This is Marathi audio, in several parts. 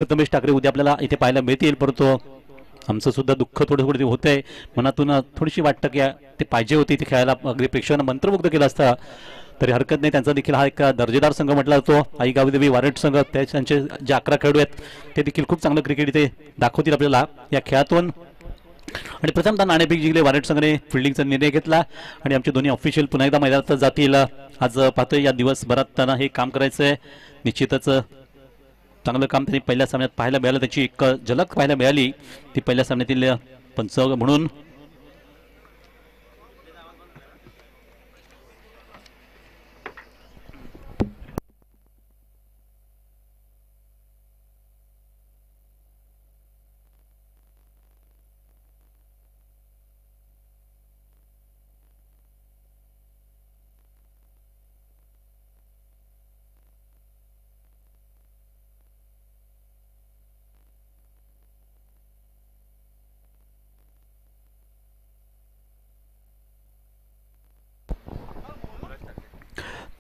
प्रथमेश ठाकरे उद्या आपल्याला इथे पाहायला मिळतील, परंतु आमचं सुद्धा दुःख थोडं थोडं होतंय मनातून. थोडीशी वाटतं की ते पाहिजे होती इथे खेळायला, अगदी प्रेक्षकांना मंत्रमुग्ध केलं असतं तरी हरकत नाही. त्यांचा देखील हा एक दर्जेदार संघ म्हटला जातो. आई गावीदेवी वारट संघ, त्यांचे जे 11 खेळाडू आहेत ते देखील खूप चांगलं क्रिकेट इथे दाखवतील आपल्याला या खेळातून. आणि प्रथमतः नाणेफेक जिंकले वारट संघाने, फिल्डिंगचा निर्णय घेतला आणि आमचे दोन्ही ऑफिशियल पुन्हा एकदा मैदानात जातील. आज पाहतोय या दिवसभरात त्यांना हे काम करायचं आहे. निश्चितच चांगलं काम त्यांनी पहिल्या सामन्यात पाहायला मिळालं, त्याची एक झलक पाहायला मिळाली ती पहिल्या सामन्यातील पंच म्हणून.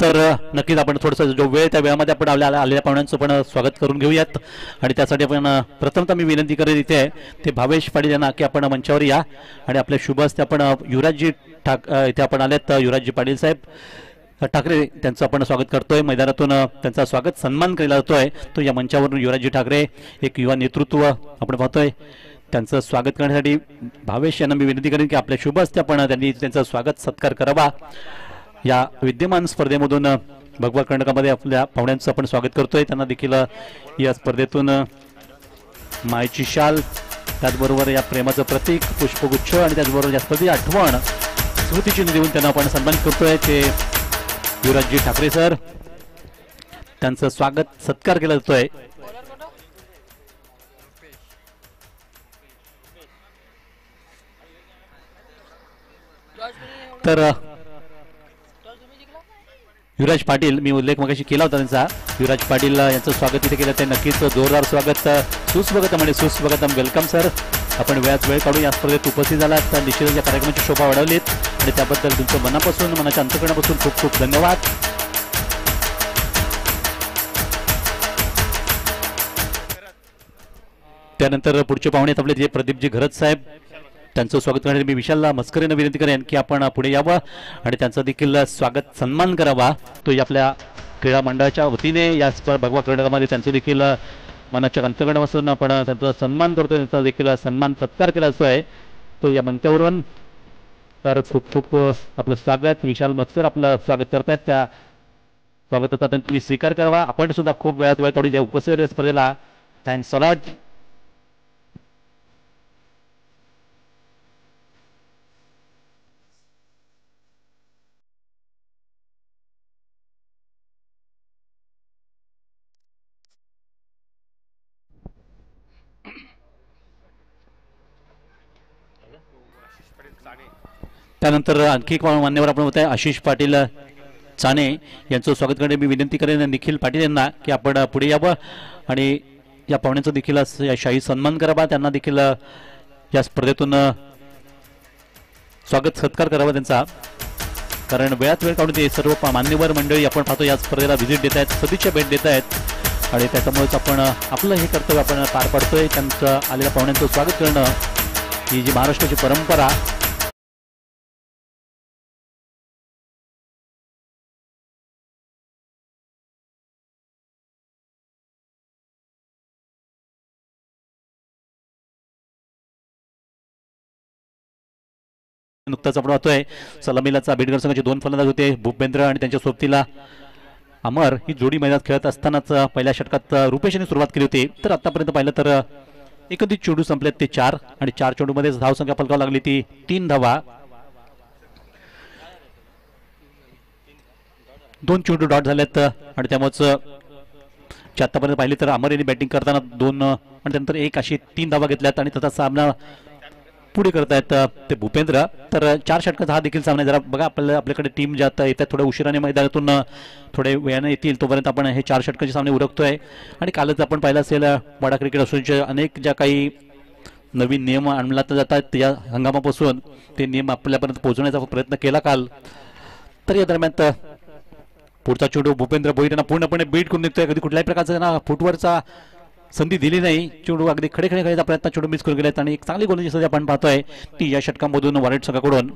तर नक्कीच आपण थोडंसं जो वेळ त्या वेळामध्ये आपण आलेल्या पाहुण्यांचं पण स्वागत करून घेऊयात. आणि त्यासाठी आपण प्रथमतः मी विनंती करेन इथे ते भावेश पाटील यांना की आपण मंचावर या आणि आपल्या शुभ हस्ते आपण युवराजजी इथे आपण आलेत. युवराजजी पाटील साहेब ठाकरे त्यांचं आपण स्वागत करतोय. मैदानातून त्यांचा स्वागत सन्मान केला जातोय. तो या मंचावरून युवराजजी ठाकरे एक युवा नेतृत्व आपण पाहतोय, त्यांचं स्वागत करण्यासाठी भावेश यांना मी विनंती करेन की आपल्या शुभ हस्ते आपण त्यांनी त्यांचा स्वागत सत्कार करावा. या विद्यमान स्पर्धेमधून भगवा कर्णकामध्ये आपल्या पाहुण्यांचं आपण स्वागत करतोय. त्यांना देखील या स्पर्धेतून मायेची शाल, त्याचबरोबर या प्रेमाचं प्रतीक पुष्पगुच्छ आणि त्याचबरोबर या स्पर्धेची आठवण स्मृतिचिन्ह देऊन त्यांना आपण सन्मानित करतोय. ते युवराजजी ठाकरे सर, त्यांचं स्वागत सत्कार केला जातोय. तर युवराज पाटील, मी उल्लेख मगाशी केला होता त्यांचा, युवराज पाटील यांचं स्वागत इथे केलं ते नक्कीच जोरदार स्वागत, सुस्वागतम आणि सुस्वागतम. वेलकम सर, आपण वेळ काढून या स्पर्धेत उपस्थित झालात, तर निश्चितच या कार्यक्रमाची शोभा वाढवलीत आणि त्याबद्दल तुमचं मनापासून मनाच्या अंतःकरणापासून खूप खूप धन्यवाद. त्यानंतर पुढचे पाहुणे आपले जे प्रदीपजी घरत साहेब, त्यांचं स्वागत करण्यासाठी मी विशालला मस्करीनं विनंती करेन की आपण पुढे यावं आणि त्यांचा देखील स्वागत सन्मान करावा. तो आपल्या क्रीडा मंडळाच्या वतीने या भगवा कर्णकामध्ये त्यांचे देखील मनाच्या अंतःकरणापासून आपण त्यांचा सन्मान करतो, त्यांचा देखील सन्मान सत्कार केला असं आहे तो या मंचावरून. तर खूप खूप आपलं स्वागत, विशाल मस्कर आपलं स्वागत करतायत. त्या स्वागताचा तुम्ही स्वीकार करावा. आपण सुद्धा खूप वेळात वेळ काढून उपस्थित स्पर्धेला थँक्स अ लॉट. त्यानंतर आणखी एक मान्यवर आपण होत आहे आशिष पाटील चाणे, यांचं स्वागत करणे मी विनंती करेन निखिल पाटील यांना की आपण पुढे यावं आणि या पाहुण्यांचं देखील शाही सन्मान करावा. त्यांना देखील या स्पर्धेतून स्वागत सत्कार करावा त्यांचा, कारण वेळात वेळ काढून ते सर्व मान्यवर मंडळी आपण पाहतो या स्पर्धेला व्हिजिट देत आहेत, सदिच्छा भेट देत आहेत आणि त्याच्यामुळेच आपण आपलं हे कर्तव्य आपण पार पाडतोय. त्यांचं आलेल्या पाहुण्यांचं स्वागत करणं ही जी महाराष्ट्राची परंपरा. नुकताच आपण पाहतोय सलामीलाचा बेडगर संघाचे 2 फलंदाज होते, भूपेंद्र आणि त्यांच्या सोबतीला अमर. ही जोडी मैदानात खेळत असतानाच पहिल्या षटकात रुपेश यांनी सुरुवात केली होती. तर आतापर्यंत पाहिलं तर एकंदरीत चेंडू संपलेत ते 4 आणि 4 चेंडूमध्ये धावसंख्या फलकावं लागली ती 3 धावा. 2 चेंडू डॉट झालेत आणि त्यामुळेच आतापर्यंत पाहिले तर अमर यांनी बॅटिंग करताना 2 आणि त्यानंतर 1 अशी 3 धावा घेतल्यात आणि त्याचा सामना पुढे करतायत ते भूपेंद्र. तर 4 षटकाचा हा देखील सामना जरा बघा, आपल्याकडे टीम ज्या येतात थोड्या उशिराने मैदानातून थोडे वेळाने येतील, तोपर्यंत आपण हे 4 षटकाचे सामने उरकतोय. आणि कालच आपण पाहिलं असेल वाडा क्रिकेट असोसिएशनचे अनेक ज्या काही नवीन नियम अंमलात जातात या हंगामापासून ते नियम आपल्यापर्यंत पोहोचवण्याचा प्रयत्न केला काल. तर या दरम्यान पुढचा चेंडू भूपेंद्र भोईर यांना पूर्णपणे बीट करून निघतोय. कधी कुठल्याही प्रकारचा फुटवरचा संधी दिली नाही. चेंडू अगदी खडे खडे खेळायचा प्रयत्न चेंडू मिस करून गेलेत आणि एक चांगली गोलंदाजी सध्या आपण पाहतोय ती या षटकांमधून वॉरेट संघाकडून.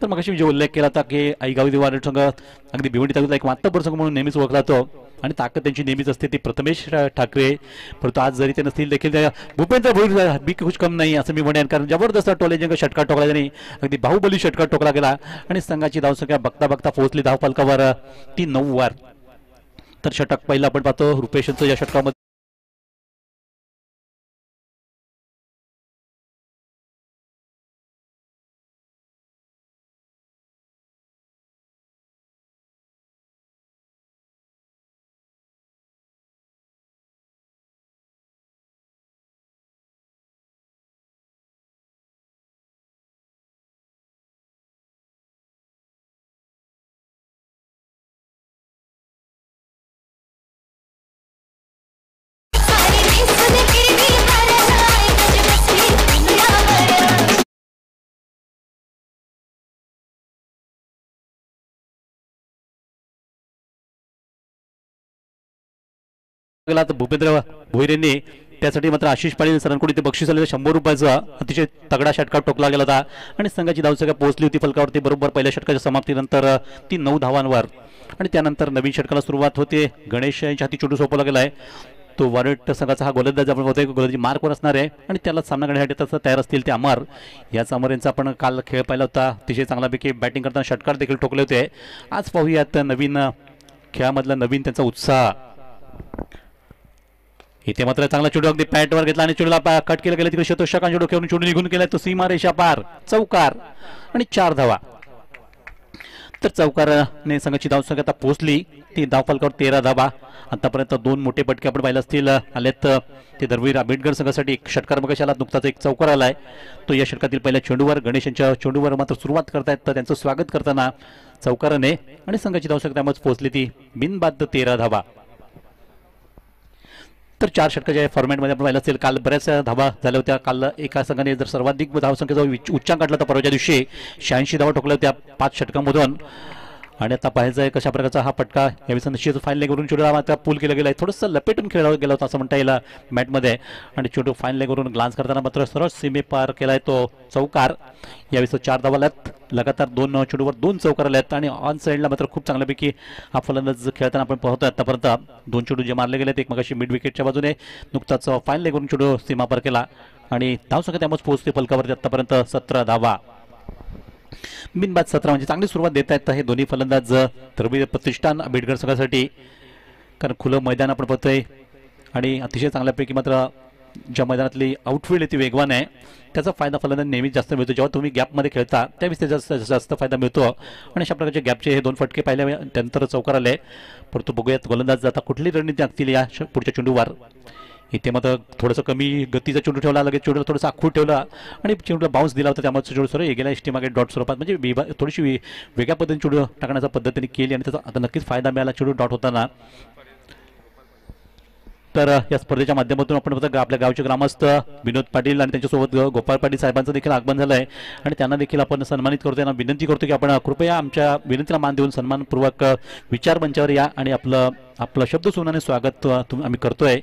तर मग जो उल्लेख केला होता की आईगावी वॉरेट संघ अगदी भिवंडी तालुक्यातला एक मातब्बर संघ म्हणून नेहमीच ओळखला जातो आणि ताकद त्यांची नेहमीच असते ती प्रथमेश ठाकरे. परंतु आज जरी ते नसतील देखील त्या भूपेंद्र भोईर बी खुश कम नाही असं मी म्हणेन, कारण जबरदस्त टोलेजंग षटकार टोकला त्यांनी, अगदी बाहुबली षटकार टोकला गेला आणि संघाची धावसंख्या बघता बघता पोहोचली धावफलकावर ती 9 वर. तर षटक पहिला आपण पाहतो रुपेशचं या षटकामध्ये गेला. तर भूपेंद्र भोईर यांनी त्यासाठी मात्र आशिष पाटील सरांकडून इथे बक्षीस आलेलं 100 रुपयाचा अतिशय तगडा षटकार टोकला गेला होता आणि संघाची धावसंख्या पोहोचली होती फलकावरती बरोबर पहिल्या षटकाच्या समाप्तीनंतर ती 9 धावांवर. आणि त्यानंतर नवीन षटकाला सुरुवात होते. गणेश यांच्या हाती चेंडू सोपवला गेलाय. तो वॉरेट संघाचा हा गोलंदाज आपण होते गोलंदाजी मार्कवर असणार आहे आणि त्याला सामना करण्यासाठी तसं तयार असतील ते अमर. याच अमर यांचा आपण काल खेळ पाहिला होता. अतिशय चांगल्यापैकी बॅटिंग करताना षटकार देखील टोकले होते. आज पाहूयात नवीन खेळामधला नवीन त्यांचा उत्साह. इथे मात्र चांगला चेंडू अगदी पॅटवर घेतला आणि चेंडूला कट केलं गेलं. तिकडे शतोषकांच्या डोक्यावरून चेंडू निघून गेलाय. तो सीमा रेषा पार चौकार आणि 4 धावा. तर चौकारने संघाची धावसंख्या आता पोहोचली ती धावफलकावर 13 धावा. आतापर्यंत 2 मोठे पटके आपण पाहिले असतील आलेत. ते धर्मवीर आंबेडकर संघासाठी एक षटकार मगाशाला नुकताच एक चौकार आलाय. तो या षटकातील पहिल्या चेंडूवर गणेशांच्या चेंडूवर मात्र सुरुवात करतायत. तर त्यांचं स्वागत करताना चौकाराने आणि संघाची धावसंख्या त्यामुळे पोहोचली ती बिनबाद 13 धावा. तर 4 षटकाच्या फॉर्मॅटमध्ये आपण पाहिलं असेल काल बऱ्याच धावा झाल्या होत्या. काल एका संघाने जर सर्वाधिक धावसंख्येचा उच्चांक काढला तर परवाच्या दिवशी 86 धावा ठोकल्या होत्या 5 षटकांमधून. आणि आता पाहायचं आहे कशा प्रकारचा हा पटका यावेळी निश्चित फाईन लेगवरून चेंडू आता पूल केला गेला आहे. थोडंसं लपेटून खेळला गेला होता असं म्हणता येईल मॅटमध्ये आणि चेंडू फाईन लेगवरून ग्लान्स करताना मात्र सरळ सीमे पार केलाय तो चौकार. यावेळी 4 धावा आल्यात. लगातार 2 चेंडूवर 2 चौकार आल्यात आणि ऑन साईडला मात्र खूप चांगल्यापैकी हा फलंदाज खेळताना आपण पाहतोय. आतापर्यंत 2 चेंडू जे मारले गेलेत एक मगाशी मिड विकेटच्या बाजूने नुकताच फाईन लेगवरून चेंडू सीमा पार केला आणि धावसंख्या त्यामुळे पोहोचते फलकावरती आतापर्यंत 17 धावा. बिनबाद 17 म्हणजे चांगली सुरुवात देत आहेत हे दोन्ही फलंदाज धर्मवीर प्रतिष्ठान आंबेडकर संघासाठी. कारण खुलं मैदान आपण पाहतोय आणि अतिशय चांगल्यापैकी मात्र ज्या मैदानातली आउटफील्ड ती वेगवान आहे त्याचा फायदा फलंदाज नेहमीच जास्त मिळतो. जेव्हा तुम्ही गॅपमध्ये खेळता त्यावेळेस त्याचा जास्त फायदा मिळतो आणि अशा प्रकारचे गॅपचे हे 2 फटके पाहिले त्यानंतर चौकार आले. परंतु बघूयात गोलंदाज आता कुठली रणनीती आखतील या पुढच्या चेंडूवर. इथे मात्र थोडंसं कमी गतीचा चेंडू ठेवला लगेच चेंडूला थोडासा आखूड ठेवला आणि चेंडूला बाउन्स दिला होता त्यामुळे चेंडू सरळ गेला एसटी मागे डॉट स्वरूपात म्हणजे थोडीशी वेगळ्या पद्धतीने चेंडू टाकण्याचा पद्धतीने केली आणि त्याचा आता नक्कीच फायदा मिळाला चेंडू डॉट होताना. तर या स्पर्धेच्या माध्यमातून आपण फक्त आपल्या गावचे ग्रामस्थ विनोद पाटील आणि त्यांच्यासोबत गोपाळ पाटील साहेबांचं देखील आगमन झालं आहे आणि त्यांना देखील आपण सन्मानित करतो. त्यांना विनंती करतो की आपण कृपया आमच्या विनंतीला मान देऊन सन्मानपूर्वक विचार मंचावर या आणि आपलं शब्द सुनाने स्वागत आम्ही करतोय.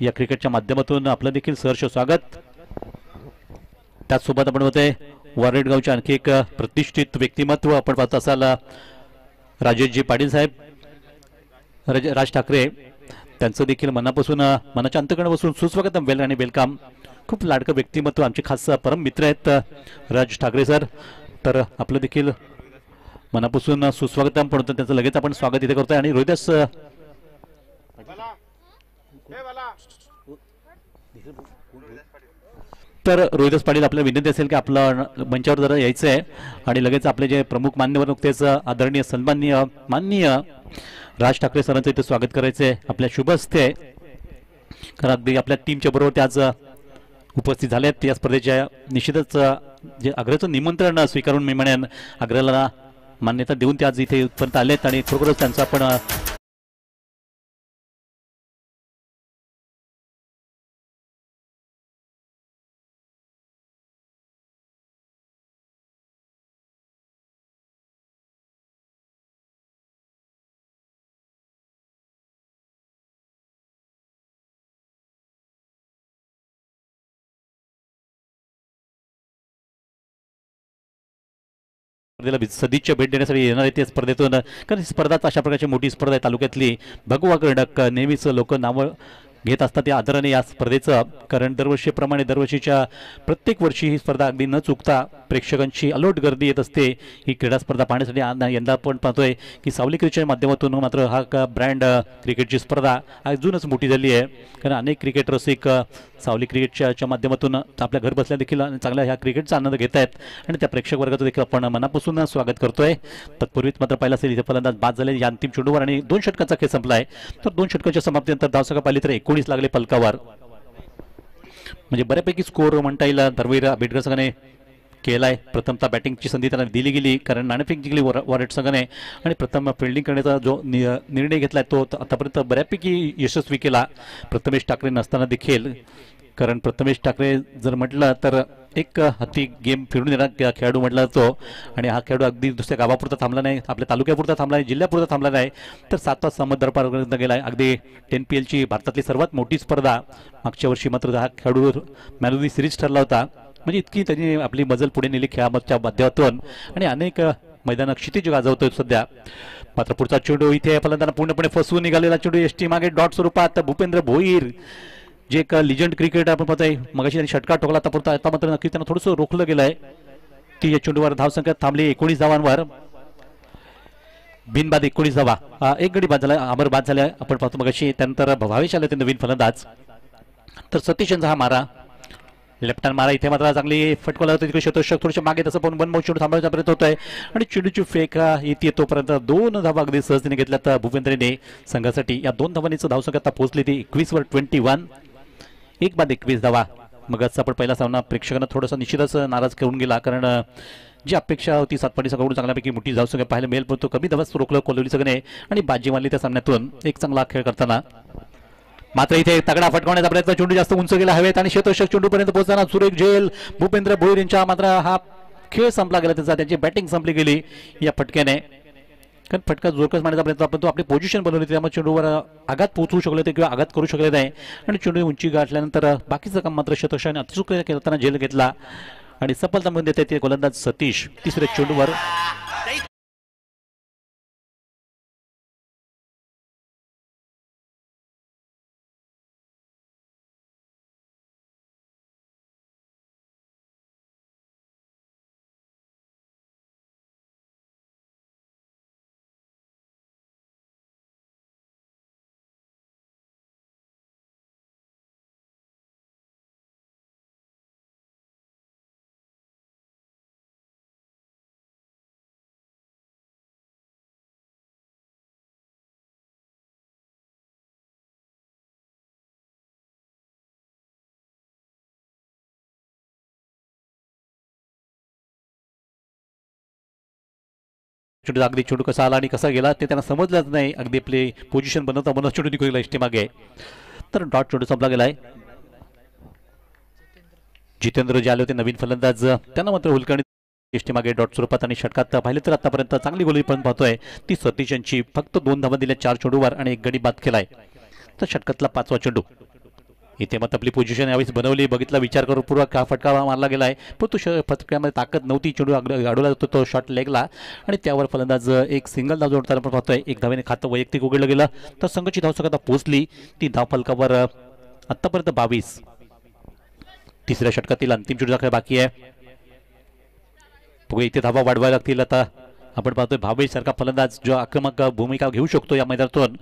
या क्रिकेटच्या माध्यमातून आपलं देखील सहर्ष स्वागत. त्याचसोबत आपण होते वॉरेट गावचे आणखी एक प्रतिष्ठित व्यक्तिमत्व आपण पाहत असाल राजेशजी पाटील साहेब राज ठाकरे त्यांचं देखील मनापासून मनाच्या अंतकरणात बसून सुस्वागतम वेल आणि वेलकम. खूप लाडकं व्यक्तिमत्व आमचे खास परम मित्र आहेत राज ठाकरे सर. तर आपलं देखील मनापासून सुस्वागतम पण त्यांचं लगेच आपण स्वागत इथे करतोय. आणि रोहिदास तर रोहिदास पाटील आपल्याला विनंती असेल की आपलं मंचावर जरा यायचं आहे आणि लगेच आपले जे प्रमुख मान्यवर नुकतेच आदरणीय सन्माननीय माननीय राज ठाकरे सरांचं इथे स्वागत करायचं आहे आपल्या शुभ हस्ते. कारण अगदी आपल्या टीमच्या बरोबर ते आज उपस्थित झाले आहेत या स्पर्धेच्या. निश्चितच जे आग्रहाचं निमंत्रण स्वीकारून मी म्हणेन आग्रहाला मान्यता देऊन ते आज इथे इथपर्यंत आलेत आणि खरोखरच त्यांचा आपण स्पर्धेला सदिच्छा भेट देण्यासाठी येणार आहे. त्या स्पर्धेतून, कारण ही स्पर्धा अशा प्रकारची मोठी स्पर्धा आहे तालुक्यातली. भगवा कर्णक नेहमीच लोक नावं घेत असतात त्या आदराने या स्पर्धेचं. कारण दरवर्षीप्रमाणे दरवर्षीच्या प्रत्येक वर्षी ही स्पर्धा अगदी न चुकता प्रेक्षकांची अलोट गर्दी येत असते ही क्रीडा स्पर्धा पाहण्यासाठी. यंदा आपण पाहतोय की सावली क्रिकेटच्या माध्यमातून मात्र हा ब्रँड क्रिकेटची स्पर्धा अजूनच मोठी झाली आहे. कारण अनेक क्रिकेट रसिक सावली क्रिकेटच्या माध्यमातून आपल्या घर बसल्या देखील चांगल्या ह्या क्रिकेटचा आनंद घेत आहेत आणि त्या प्रेक्षक वर्गाचं देखील आपण मनापासून स्वागत करतोय. तत्पूर्वीच मात्र पहिला असेल इथे फलंदाज बाद झाले या अंतिम चेंडूवर आणि 2 षटकांचा खेळ संपलाय. तर 2 षटकांच्या समाप्तीनंतर धावसंख्या पाहिली तर 19 लागले पलकावर. म्हणजे बऱ्यापैकी स्कोर म्हणता येईल धर्मवीर आंबेडकर संघाने केलाय. प्रथमतः बॅटिंगची संधी त्यांना दिली गेली कारण नाणेफेक जिंकली वॉरेट संघाने आणि प्रथम फिल्डिंग करण्याचा जो निर्णय घेतलाय तो आतापर्यंत बऱ्यापैकी यशस्वी केला प्रथमेश ठाकरे नसताना देखील. कारण प्रथमेश ठाकरे जर म्हटलं तर एक हाती गेम फिरून येणारा खेळाडू म्हटला जातो आणि हा खेळाडू अगदी दुसऱ्या गावापुरता थांबला नाही, आपल्या तालुक्यापुरता थांबला नाही, जिल्ह्यापुरता थांबला नाही, तर 7 तास समुद्रापर्यंत गेला. अगदी 10PLची भारतातली सर्वात मोठी स्पर्धा. मागच्या वर्षी मात्र हा खेळाडू मॅन ऑफ द सिरीज ठरला होता. म्हणजे इतकी त्यांनी आपली मजल पुढे नेली खेळाच्या माध्यमातून आणि अनेक मैदान क्षितिज गाजवतोय सध्या. मात्र पुढचा चेंडू इथे फलंदाजांना पूर्णपणे फसवून निघालेला चेंडू एसटी मागे डॉट स्वरूपात भूपेंद्र भोईर जे एक लिजंड क्रिकेट आपण पाहतोय. मगाशी त्यांनी षटकार ठोकला, आता मात्र नक्की त्यांना थोडंसं रोखलं गेलंय. ती या चेंडूवर धावसंख्या थांबली 19 धावांवर. बिनबाद 19 धावा. एक गडी बाद झाला, अमर बाद झाला आपण पाहतो मगाशी. त्यानंतर भावेश आले ते नवीन फलंदाज. तर सतीश यांचा हा मारा लेफ्ट हँड मारा इथे मात्र चांगली फटकवला होता. तिकडे शतक थोडीशा मागे तसं पण वन चेंडू थांबवण्याचा प्रयत्न होत आहे आणि चेंडूची फेक येते तोपर्यंत 2 धावा अगदी सहजतेने घेतल्यात भूपेंद्रने संघासाठी. या 2 धावांनीच धावसंख्या आता पोहोचली ती 21 वर 21. 1 बाद 21 धावा. मग आपण पहिला सामना प्रेक्षकांना थोडासा निश्चितच नाराज करून गेला कारण जी अपेक्षा होती सातपाडी संघाकडून चांगल्यापैकी मोठी धावसंख्या पाहायला मिळेल, पण तो कमी धावाच रोखलं कोलवली संघाने आणि बाजी मारली त्या सामन्यातून एक चांगला खेळ करताना. मात्र इथे तगडा फटकावण्याचा प्रयत्न, चेंडू जास्त उंच गेला हवेत आणि शतक चेंडूपर्यंत पोहोचताना सुरेख झेल भूपेंद्र भोईर यांच्या मात्र हा खेळ संपला गेला त्याचा. त्यांची बॅटिंग संपली गेली या फटक्याने. कारण फटका जोरकस मारण्याचा प्रयत्न आपण तो आपली पोझिशन बनवली त्यामुळे चेंडूवर आघात पोहोचवू शकले ते किंवा आघात करू शकले नाही आणि चेंडू उंची गाठल्यानंतर बाकीचं काम मात्र शतकाने अचूक खेळताना झेल घेतला आणि सफलता मिळून देते ते गोलंदाज सतीश. तिसऱ्या चेंडूवर चेंडू अगदी चेंडू कसा आला आणि कसा गेला ते त्यांना समजलंच नाही. अगदी आपली पोझिशन बनवता बनवता चेंडू निघून गेला एसटी मागे. तर डॉट चेंडू संपला गेलाय. जितेंद्र जे आले होते नवीन फलंदाज त्यांना मात्र हुलकाणी एसटी मागे डॉट स्वरूपात आणि षटकात पाहिले तर आतापर्यंत चांगली गोली पण पाहतोय ती सतीश यांची. फक्त 2 धावा दिल्या 4 चेंडूवर आणि 1 गडी बाद केलाय. तर षटकातला 5वा चेंडू इथे मग आपली पोझिशन यावेळेस बनवली, बघितला विचार करूपूर्वक हा फटका मारला गेलाय पण तो फटक्यामध्ये ताकद नव्हती. चेंडू अडवला जातो तो शॉट लेगला आणि त्यावर फलंदाज एक सिंगल धाव जोडताना आपण पाहतोय. 1 धावेने खातं वैयक्तिक उघडलं गेलं तर संघाची धावसंख्या आता पोहोचली ती धाव फलकावर आतापर्यंत 22. तिसऱ्या षटकातील अंतिम चेंडूचा खेळ बाकी आहे. इथे धावा वाढवायला लागतील. आता आपण पाहतोय भावेश सारखा फलंदाज जो आक्रमक भूमिका घेऊ शकतो या मैदानातून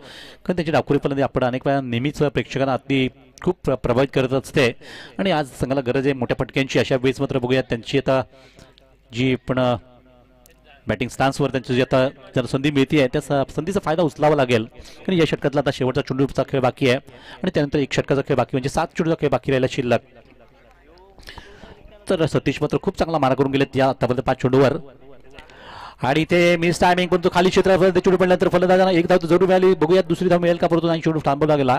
कारण त्याची डाकुरी फलंदाजी आपण अनेक वेळा नेहमीच प्रेक्षकांना अगदी खूप प्रभावित करत असते आणि आज संघाला गरज आहे मोठ्या फटक्यांची. अशा वेळेस मात्र बघूया त्यांची आता जी पण बॅटिंग स्टान्सवर त्यांची जी आता ज्याला संधी मिळते आहे त्या संधीचा फायदा उचलावा लागेल. आणि या षटकातला आता शेवटचा चेंडूचा खेळ बाकी आहे आणि त्यानंतर 1 षटकाचा खेळ बाकी म्हणजे 7 चेंडूचा खेळ बाकी राहिला शिल्लक. तर सतीश मात्र खूप चांगला मारा करून गेलेत या आतापर्यंत 5 चेंडूवर आणि इथे मिस टायमिंग पण तो खाली क्षेत्रापर्यंत चेंडू पडल्यानंतर फलंदाजांना 1 धाव जरूर मिळाली. बघूयात दुसरी धाव मिळेल का, परंतु नाही चेंडू थांबवला गेला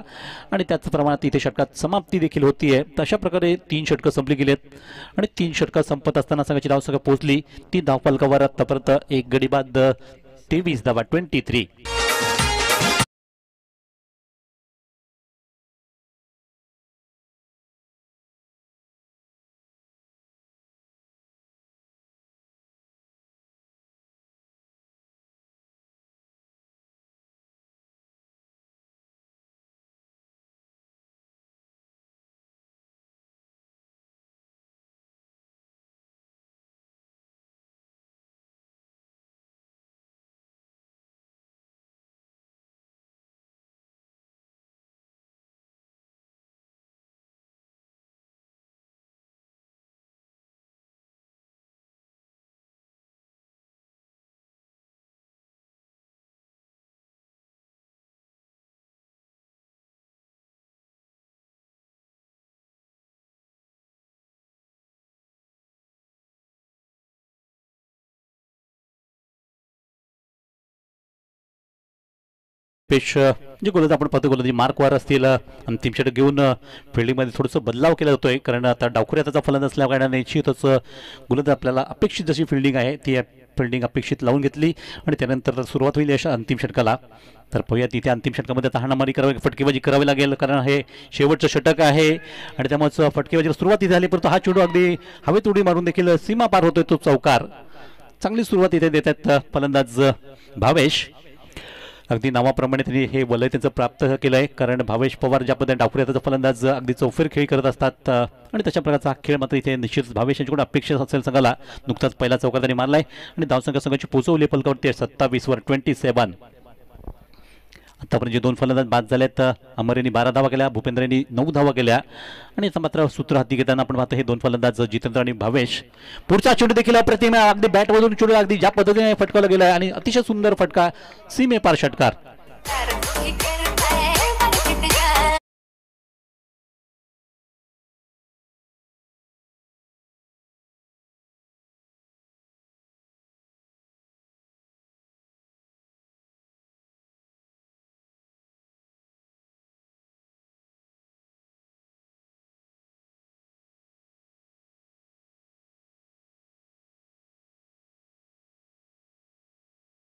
आणि त्याच प्रमाणात इथे षटकात समाप्ती देखील होतीये. तशा प्रकारे 3 षटकं संपली गेलेत आणि 3 षटकं संपत असताना संघाची धावसंख्या पोहोचली ती धाव फलकावर आतापर्यंत 1 गडी बाद 23 धावा 23. पेश जे गोलंदाज आपण पाहतो गोलंदाजी मार्कवर असतील अंतिम षटक घेऊन फिल्डिंगमध्ये थोडंसं बदलाव केला जातोय कारण आता डावखुऱ्या त्याचा फलंदाज असल्या कारणाने निश्चितच गोलंदाज आपल्याला अपेक्षित जशी फिल्डिंग आहे ती फिल्डिंग अपेक्षित लावून घेतली आणि त्यानंतर सुरुवात होईल अशा अंतिम षटकाला. तर पाहूया तिथे अंतिम षटकामध्ये आता हाणामारी करावी फटकेबाजी करावी लागेल कारण हे शेवटचं षटक आहे आणि त्यामुळे फटकेबाजीला सुरुवात झाली परंतु हा चेंडू अगदी हवेत उडी मारून देखील सीमा पार होतोय तो चौकार. चांगली सुरुवात इथे देत आहेत फलंदाज भावेश. अगदी नावाप्रमाणे त्यांनी हे वलय त्यांचं प्राप्त केलं आहे कारण भावेश पवार ज्या पद्धतीने डावखुऱ्याचा फलंदाज अगदी चौफेर खेळ करत असतात आणि तशा प्रकारचा खेळ मात्र इथे निश्चित भावेश यांच्याकडून अपेक्षित असेल संघाला. नुकताच पहिला चौकार त्यांनी मारलाय आणि धावसंख्याची पोहोचवली फलकावरती 27 वर 27. आतापर्यंत जे 2 फलंदाज बाद झालेत अमर यांनी 12 धावा केल्या भूपेंद्र यांनी 9 धावा केल्या आणि आता मात्र सूत्र हाती घेताना आपण पाहतो हे 2 फलंदाज जितेंद्र आणि भावेश. पुढचा चेंडू देखील अप्रतिम अगदी बॅटमधून चेंडू अगदी ज्या पद्धतीने फटकावला गेला आणि अतिशय सुंदर फटका सीमेपार षटकार.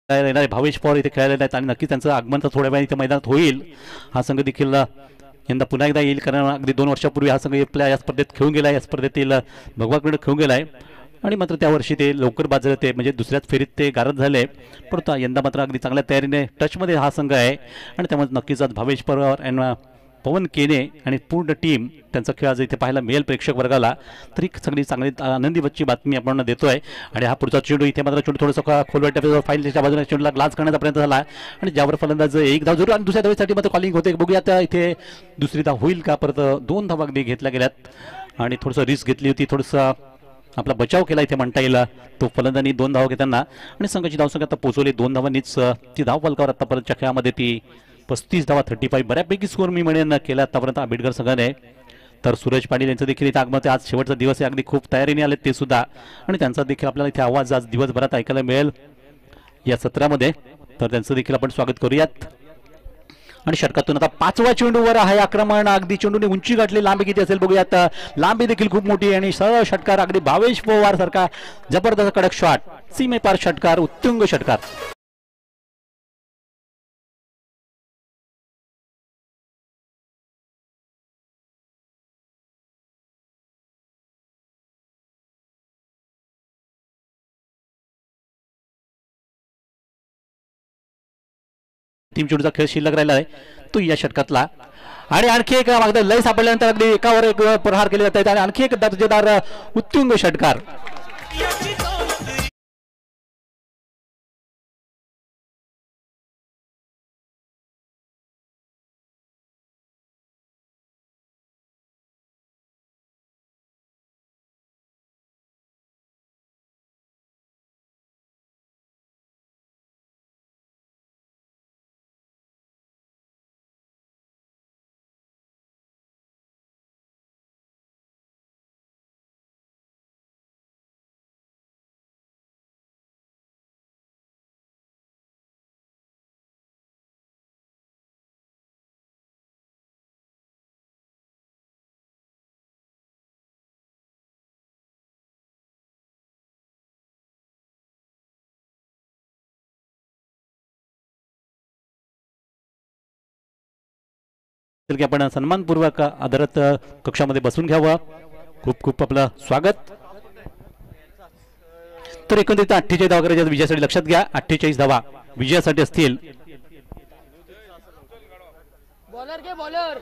येणारे भावेश पवार इथे खेळायला नाहीत आणि नक्कीच त्यांचं आगमन तर थोड्या वेळा इथे मैदानात होईल. हा संघ देखील यंदा पुन्हा एकदा येईल कारण अगदी 2 वर्षापूर्वी हा संघ या स्पर्धेत खेळून गेला या स्पर्धेतील भगवाकडे खेळून गेलाय आणि मात्र त्या वर्षी ते लवकर बाद झाले ते म्हणजे दुसऱ्याच फेरीत ते गारद झाले परंतु यंदा मात्र अगदी चांगल्या तयारीने टचमध्ये हा संघ आहे आणि त्यामुळे नक्कीच आज भावेश पवार आणि पवन केने आणि पूर्ण टीम त्यांचा खेळ आज इथे पाहायला मिळेल प्रेक्षक वर्गाला. तरी सगळी चांगली आनंदी बच्ची बातमी आपण देतोय आणि हा पुढचा चेंडू इथे मात्र चेंडू थोडंसं खोलवर फाईलच्या बाजूने चेंडूला ग्लास करण्याचा प्रयत्न झाला आणि ज्यावर फलंदाज 1 धाव जरूर आणि दुसऱ्या धावेसाठी मात्र कॉलिंग होते. बघूया आता इथे दुसरी धाव होईल का. परत 2 धावा अगदी घेतल्या गेल्यात आणि थोडंसं रिस्क घेतली होती थोडंसं आपला बचाव केला इथे म्हणता येईल. तो फलंदाजांनी 2 धावा घेताना आणि संघाची धावसंख्या आता पोहोचवली 2 धावांनीच ती धाव फलकावर आतापर्यंतच्या खेळामध्ये ती 35 धावा 35 बऱ्यापैकी स्कोर मी म्हणेन केला आतापर्यंत आंबेडकर संघाने. तर सुरेश पाटील यांचं देखील इथे आगमन आज शेवटचा दिवस आहे अगदी खूप तयारीने आले ते सुद्धा आणि त्यांचा देखील आपल्याला इथे आवाज आज दिवसभरात ऐकायला मिळेल या सत्रामध्ये. तर त्यांचं देखील आपण स्वागत करूयात आणि षटकातून आता 5वा चेंडूवर आहे आक्रमण अगदी चेंडूने उंची गाठली लांबी किती असेल बघूयात. लांबी देखील खूप मोठी आणि सरळ षटकार अगदी भावेश पवार सारखा जबरदस्त कडक शॉट सीमेपार षटकार उत्तुंग षटकार. टीम चेंडूचा खेळ शिल्लक राहिला आहे तो या षटकातला आणि आणखी एक लय सापडल्यानंतर अगदी एकावर एक प्रहार केले जात आहेत आणि आणखी एक दर्जेदार उत्तुंग षटकार. की आपण सन्मानपूर्वक आदरात कक्षामध्ये बसून घ्यावं. खूप खूप आपलं स्वागत. तर एकंदरीत 48 धावा करायच्या विजयासाठी लक्षात घ्या 48 धावा विजयासाठी असतील. बॉलर के बॉलर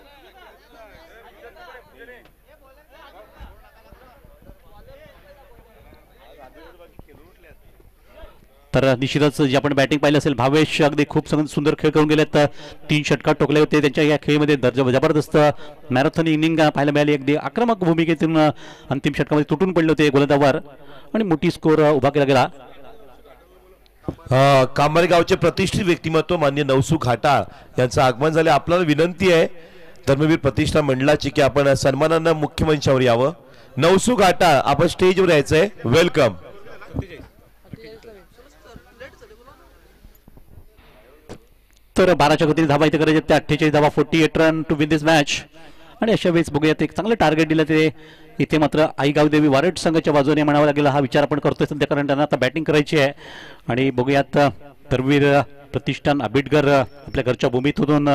तर निश्चितच जे आपण बॅटिंग पाहिलं असेल भावेश अगदी खूप सुंदर खेळ करून गेलेत. 3 षटकार ठोकले होते त्यांच्या या खेळीमध्ये जबरदस्त मॅरेथॉन इनिंग पाहायला मिळाली. अगदी आक्रमक भूमिकेतून अंतिम षटकामध्ये तुटून पडले होते गोलंदाजावर आणि मोठी स्कोर उभा केला गेला. कांबारी गावचे प्रतिष्ठित व्यक्तिमत्व मान्य नवसू घाटाळ यांचं आगमन झाले. आपल्याला विनंती आहे धर्मवीर प्रतिष्ठा मंडळाची की आपण सन्मानानं मुख्य मंचावर यावं. नवसू घाटाळ आपण स्टेजवर यायचंय. वेलकम. तर 12च्या गतीने धावा इथे करायचे, त्या 48 धावा, 48 run to win this match. आणि अशा वेळेस बघूयात एक चांगलं टार्गेट दिलं ते इथे मात्र आईगाव देवी वारट संघाच्या बाजूने म्हणावं लागेल. हा विचार आपण करतोय सध्या, कारण त्यांना आता बॅटिंग करायची आहे. आणि बघूयात धर्मवीर प्रतिष्ठान आंबेडकर आपल्या घरच्या भूमीतून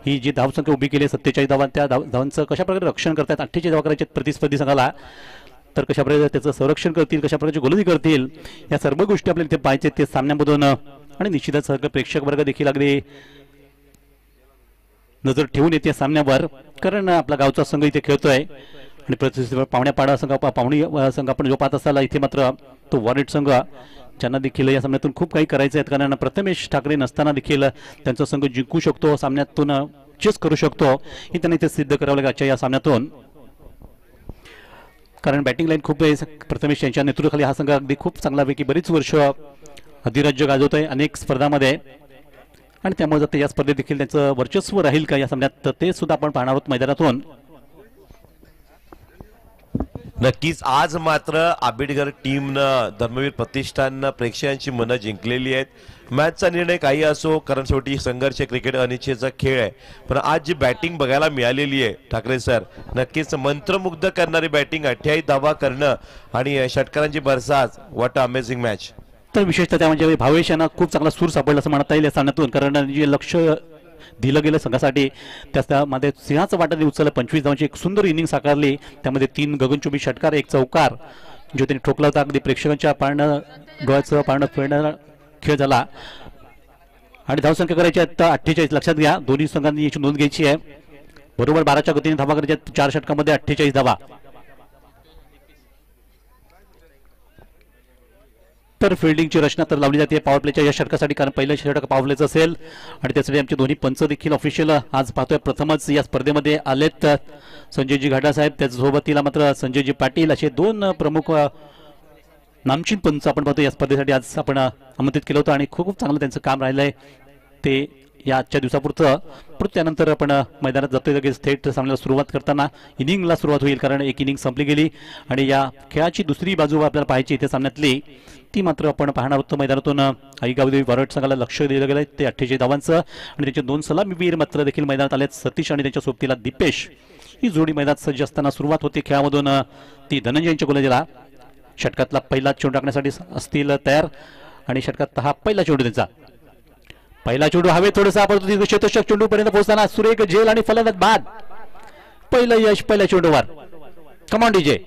ही जी धावसंख्या उभी केली 47 धावा, त्या धावांचं कशा प्रकारे रक्षण करतात. 48 धावा करायचे प्रतिस्पर्धी संघाला, तर कशा प्रकारे त्याचं संरक्षण करतील, कशा प्रकारची गोलंदाजी करतील, या सर्व गोष्टी आपल्याला इथे पाहिजेत ते सामन्यामधून. आणि निश्चितच सगळं प्रेक्षक वर्ग देखील अगदी नजर ठेवून येते सामन्यावर, कारण आपला गावचा संघ इथे खेळतोय. आणि प्रतिस्पर्धी पावण्यापाडा संघ, पावणी संघ आपण जो पाहत असाल इथे मात्र तो वॉरेट संघ, ज्यांना देखील या सामन्यातून खूप काही करायचं आहे. कारण प्रथमेश ठाकरे नसताना देखील त्यांचा संघ जिंकू शकतो, सामन्यातून चेस करू शकतो, हे त्यांना इथे सिद्ध करावं लागेल आजच्या या सामन्यातून. कारण बॅटिंग लाईन खूप प्रथमेश यांच्या नेतृत्वाखाली हा संघ अगदी खूप चांगल्यापैकी बरीच वर्ष अधिराज्य गाजवत आहे अनेक स्पर्धांमध्ये. आणि त्यामुळे जर या स्पर्धेत देखील त्याचं वर्चस्व राहील का या सामन्यात, तर ते सुद्धा आपण पाहणार आहोत मैदानातून. नक्कीच आज मात्र आंबेडकर टीमनं धर्मवीर प्रतिष्ठाननं प्रेक्षकांची मनं जिंकलेली आहेत. मॅचचा निर्णय काही असो, कारण शेवटी संघर्ष क्रिकेट अनिच्छेचा खेळ आहे. पण आज जी बॅटिंग बघायला मिळालेली आहे ठाकरे सर, नक्कीच मंत्रमुग्ध करणारी बॅटिंग, 28 धावा करणं आणि षटकारांची बरसात. What a amazing match. तर विशेषतः त्या म्हणजे भावेश यांना खूप चांगला सूर सापडला असं म्हणता येईल या सामन्यातून, कारण जे लक्ष दिलं गेलं संघासाठी त्यामध्ये सिंहाचं वाटाने उचललं. 25 धावांची एक सुंदर इनिंग साकारली, त्यामध्ये 3 गगनचुंबी षटकार, 1 चौकार जो त्यांनी ठोकला होता. अगदी प्रेक्षकांच्या पारणं डोळ्याचं पारणं फिरणं खेळ झाला. आणि धावसंख्या करायची आहेत 48. लक्षात घ्या, दोन्ही संघांनी याची नोंद घ्यायची आहे. बरोबर 12च्या गतीने धावा करायच्या आहेत, 4 षटकामध्ये 48 धावा. तर फिल्डिंगची रचना तर लावली जाते पॉवर प्लेच्या या षटकासाठी, कारण पहिलं षटक पॉवर प्लेचं असेल. आणि त्यासाठी आमचे दोन्ही पंच देखील ऑफिशियल आज पाहतोय प्रथमच या स्पर्धेमध्ये आलेत. संजयजी घाटा साहेब, त्याचसोबतीला मात्र संजयजी पाटील, असे 2 प्रमुख नामचीन पंच आपण पाहतो या स्पर्धेसाठी आज आपण आमंत्रित केलं होतं. आणि खूप चांगलं त्यांचं काम राहिलंय ते या आजच्या दिवसापुरतं. परत त्यानंतर आपण मैदानात जातोय लगेच थेट सामन्याला सुरुवात करताना इनिंगला सुरुवात होईल, कारण एक इनिंग संपली गेली. आणि या खेळाची दुसरी बाजू आपल्याला पाहायची इथे सामन्यातली, ती मात्र आपण पाहणार होतो मैदानातून. आईगावदेवी वारट संघाला लक्ष दिलं गेलं ते 48 धावांचं. आणि त्याचे 2 सलामीवीर मात्र देखील मैदानात आलेत, सतीश आणि त्यांच्या सोबतीला दीपेश. ही जोडी मैदानात सज्ज असताना सुरुवात होती खेळामधून ती धनंजय यांच्या गोलंदाजीला. षटकातला पहिला चेंडू टाकण्यासाठी असतील तयार, आणि षटकात हा पहिला चेंडू त्यांचा. पहिला चेंडू हवे थोडासा पडतो, क्षेत्ररक्षक चेंडू पर्यंत पोहोचताना सुरेख झेल आणि फलंदाज बाद. पहिलं यश पहिल्या चेंडूवर. Command DJ.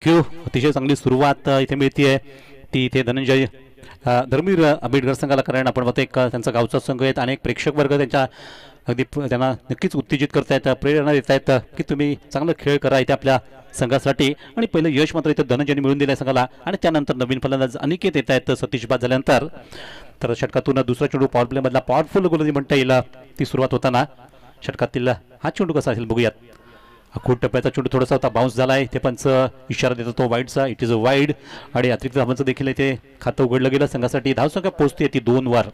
अतिशय चांगली सुरुवात इथे मिळतीये, ती इथे धनंजय धर्मवीर आंबेडकर संघाला, कारण आपण बघतो एक त्यांचा गावचा संघ आहेत. अनेक प्रेक्षक वर्ग त्यांच्या अगदी त्यांना नक्कीच उत्तेजित करतायत, प्रेरणा देत आहेत की तुम्ही चांगलं खेळ करा इथे आपल्या संघासाठी. आणि पहिलं यश मात्र इथं धनंजयने मिळून दिलं संघाला. आणि त्यानंतर नवीन फलंदाज अनिकेत येत आहेत सतीश बाद झाल्यानंतर. तर षटकातून दुसरा चेंडू पॉवर प्ले मधला पॉवरफुल गोलंदाजी म्हणता येईल ती सुरुवात होताना. षटकातील हा चेंडू कसा असेल बघूयात. अखूट टप्प्याचा चेंडू थोडासा होता, बाउन्स झाला आहे. ते पंच इशारा देतो तो वाईडचा, इट इज अ वाईड. आणि अतिरिक्त धावांचं देखील इथे खातं उघडलं गेलं संघासाठी. धावसंख्या पोहोचते ती 2 वर.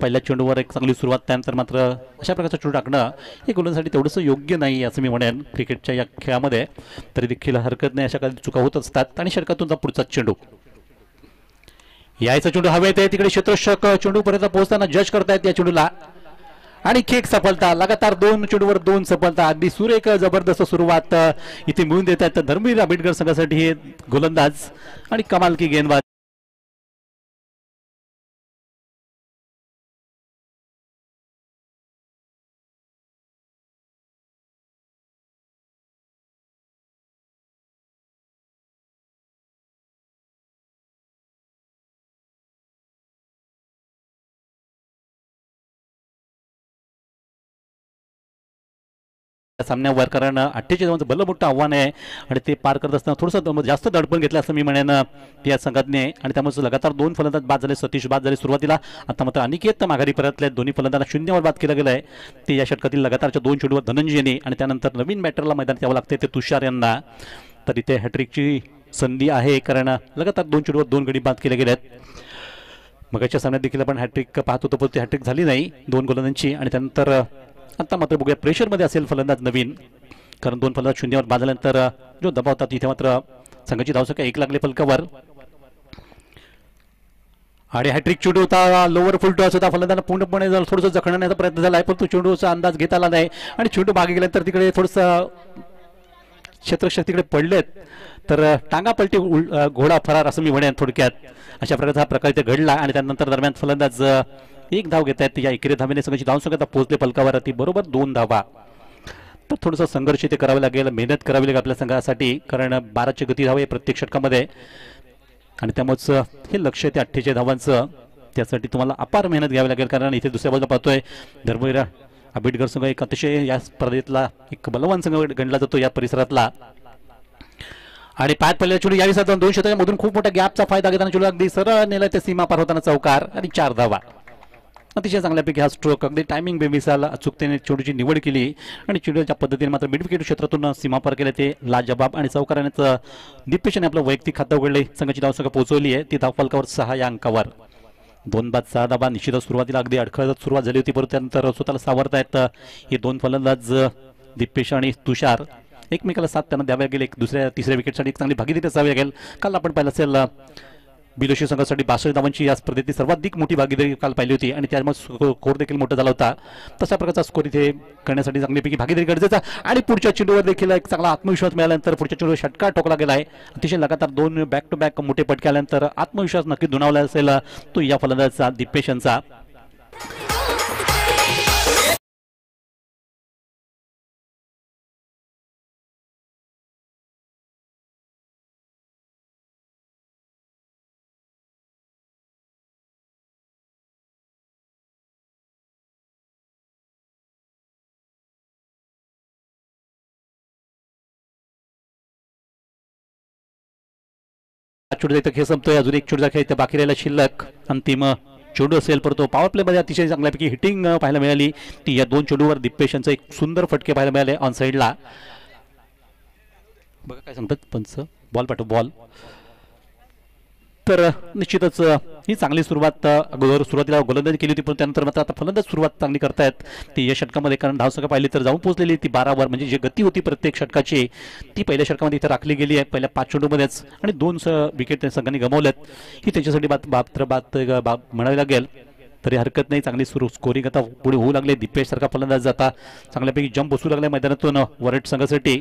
पहिल्या चेंडूवर एक चांगली सुरुवात, त्यानंतर मात्र अशा प्रकारचा चेंडू टाकणं हे गोलंदाजीसाठी तेवढंसं योग्य नाही असं मी म्हणेन क्रिकेटच्या या खेळामध्ये. तरी देखील हरकत नाही, अशा काही चुका होत असतात. आणि षटकातूनचा पुढचा चेंडू, यायचा चेंडू हवेत आहे, तिकडे क्षेत्ररक्षक चेंडू पर्यंत पोहोचताना जज करतायत या चेंडूला. आणि खेक सफलता, लगातार 2 चेंडूवर 2 सफलता. अगदी सुरेख जबरदस्त सुरुवात इथे मिळून देत आहेत धर्मवीर आंबेडकर संघासाठी हे गोलंदाज. आणि कमाल की गेंदबाज. सामन्यावर, कारण 48 धावांचं भलं मोठं आव्हान आहे आणि ते पार करत असताना थोडंसं जास्त दडपण घेतलं असं मी म्हणेन या संघाने. आणि त्यामुळे लगातार 2 फलंदाज बाद झाले. सतीश बाद झाले सुरुवातीला, आता मात्र अनिकेत माघारी परतले. दोन्ही फलंदाजांना शून्यावर बाद केलं गेलं आहे. ते या षटकातील लगातारच्या 2 चेंडूवर धनंजयने आणि त्यानंतर नवीन बॅटरला मैदानात यावं लागते ते तुषार यांना. तर इथे हॅट्रिकची संधी आहे, कारण लगातार 2 चेंडूवर 2 गडी बाद केले गेले आहेत. मगाच्या सामन्यात देखील आपण हॅट्रिक पाहत होतो, पण ती हॅट्रिक झाली नाही 2 गोलंदाजांची. आणि त्यानंतर आता मात्र बघूया प्रेशरमध्ये असेल फलंदाज नवीन, कारण 2 फलंदाज शून्यावर बाद झाल्यानंतर जो दबाव होता तिथे मात्र संघाची धावसंख्या 1 लागले फलकावर. आणि हॅट्रिक चेंडू होता, लोअर फुल टॉस होता. फलंदाजांना पूर्णपणे थोडंसं जखडण्याचा प्रयत्न झाला आहे, पण तो चेंडूचा अंदाज घेता आला नाही आणि चेंडू मागे गेल्यानंतर तिकडे थोडंसं क्षेत्ररक्षक तिकडे पडलेत. तर टांगा पलटी घोडा फरार असं मी म्हणेन थोडक्यात. अशा प्रकारचा हा प्रकार इथे घडला. आणि त्यानंतर दरम्यान फलंदाज 1 धाव घेत आहेत. या एकेरी धावेने संघाची धावसंख्या पोहोचले फलकावर ती बरोबर 2 धावा. तर थोडंसं संघर्ष इथे करावे लागेल, मेहनत करावी लागेल आपल्या संघासाठी, कारण 12ची गती धाव आहे प्रत्येक षटकामध्ये. आणि त्यामुळेच हे लक्ष आहे ते 48 धावांचं. त्यासाठी तुम्हाला अपार मेहनत घ्यावी लागेल, कारण इथे दुसऱ्या बाजूला पाहतोय धर्मवीर आंबेडकर संघ एक अतिशय या स्पर्धेतला एक बलवान संघ गणला जातो या परिसरातला. आणि पायात पडलेला चेंडू यावेळी साधारण 2 षटकांमधून खूप मोठ्या गॅपचा फायदा घेताना चेंडू अगदी सरळ नेला ते सीमा पार होताना चौकार आणि 4 धावा. अतिशय चांगल्यापैकी हा स्ट्रोक अगदी टायमिंग बेमिसाल अचूकतेने चेंडूची निवड केली आणि चेंडूच्या पद्धतीने मात्र मिडविकेट क्षेत्रातून सीमा पार केले ते लाजबाब. आणि चौकारानेच दीपेशने आपलं वैयक्तिक खातं उघडले, संघाची धावसंख्या पोहोचवली आहे ती धाव फलकावर 6 या अंकावर. 2 बाद 6 धावा. निश्चितच सुरुवातीला अगदी अडखळत सुरुवात झाली होती, परंतु त्यानंतर स्वतःला सावरतायत हे 2 फलंदाज दीपेश आणि तुषार. एकमेकाला साथ त्यांना द्यावे लागेल, एक दुसऱ्या तिसऱ्या विकेटसाठी एक चांगली भागीदारी असावी लागेल. काल आपण पाहिलं असेल बिलोशी संघासाठी 62 धावांची या स्पर्धेतली सर्वाधिक मोठी भागीदारी काल पाहिली होती आणि त्यामुळे स्कोर देखील मोठा झाला होता. तशा प्रकारचा स्कोर इथे करण्यासाठी चांगलीपैकी भागीदारी गरजेचा. आणि पुढच्या चेंडूवर देखील एक चांगला आत्मविश्वास मिळाल्यानंतर पुढच्या चेंडूवर षटकार टोकला गेला आहे. अतिशय लगातार 2 बॅक टू बॅक मोठे पटके आल्यानंतर आत्मविश्वास नक्की दुणावला असेल तो या फलंदाजाचा दीपेश यांचा. चेंडू इथं खेळ संपतोय, अजून एक चेंडूचा खेळ इथे बाकी राहिला शिल्लक. अंतिम चेंडू असेल, परंतु पॉवर प्ले मध्ये अतिशय चांगल्यापैकी हिटिंग पाहायला मिळाली. ती या 2 चेंडूवर दीपेश यांचं एक सुंदर फटके पाहायला मिळाले ऑन साईडला. बघा काय सांगतात पंच, बॉल पाठव बॉल. तर निश्चितच ही चांगली सुरुवात अगोदर सुरुवातीला गोलंदाजी केली होती, पण त्यानंतर मात्र आता फलंदाज सुरुवात चांगली करतायत ती या षटकामध्ये. कारण धावसंख्या पाहिली तर जाऊन पोहोचलेली ती 12 म्हणजे जी गती होती प्रत्येक षटकाची ती पहिल्या षटकामध्ये इथे राखली गेली आहे पहिल्या 5 चेंडूमध्येच. आणि 2 विकेट संघांनी गमावल्यात, ही त्यांच्यासाठी बाब म्हणावी लागेल. तरी हरकत नाही, चांगली स्कोरिंग आता पुढे होऊ लागले. दीपेश सारखा फलंदाज आता चांगल्यापैकी जंप बसू लागला मैदानातून वरट संघासाठी.